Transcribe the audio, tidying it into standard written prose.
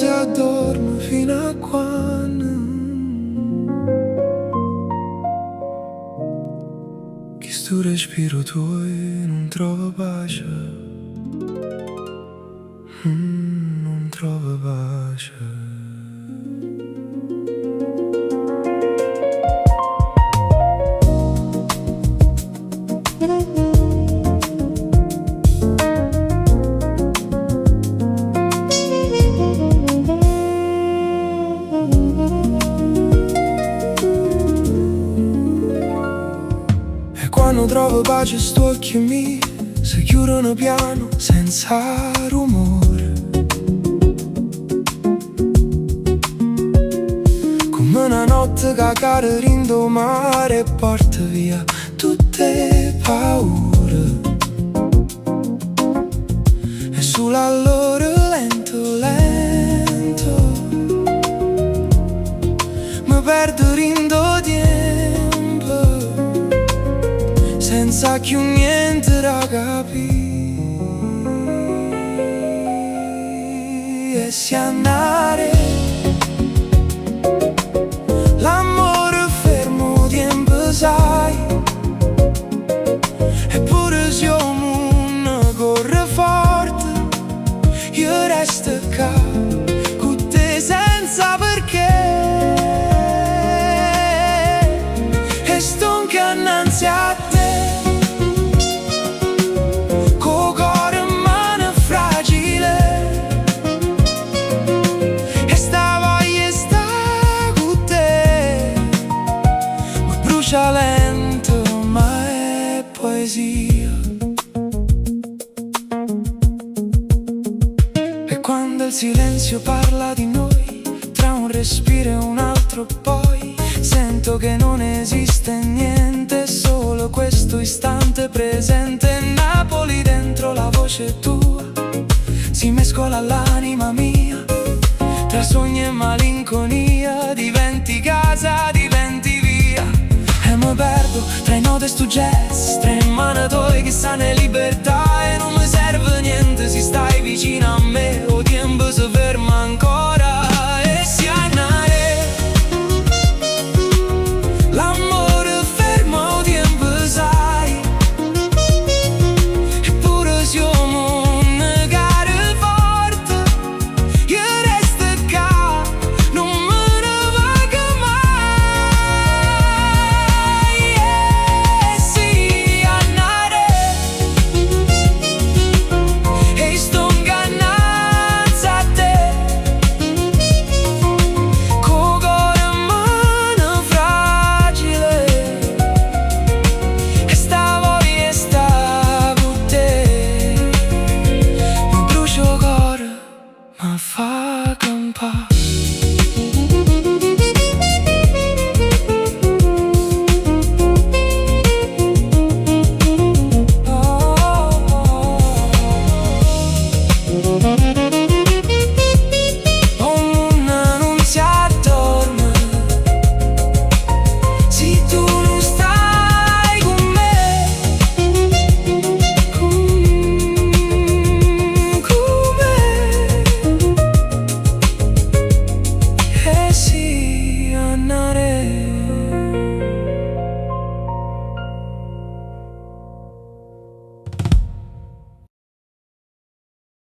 se addormo fino a quando che sto respiro tuo non trova pace, non trova pace. Quando trovo pace sto occhi miei si chiudono piano senza rumore, come una notte che cade rindo mare e porta via tutte paure. E sull'allora lento, lento mi perdo rindo tempo senza più niente da capire. E si andare l'amore fermo tempo sai, eppure se il mondo corre forte io resto qua con te senza perché. E sto innanzi a te lento ma è poesia. E quando il silenzio parla di noi, tra un respiro e un altro poi, sento che non esiste niente, solo questo istante presente. Napoli dentro la voce tua si mescola all'anima mia, tra sogni e malinconia diventi casa, diventi via. E mi perdo tra i nodi stu jazz, tra i manatori che stanno lì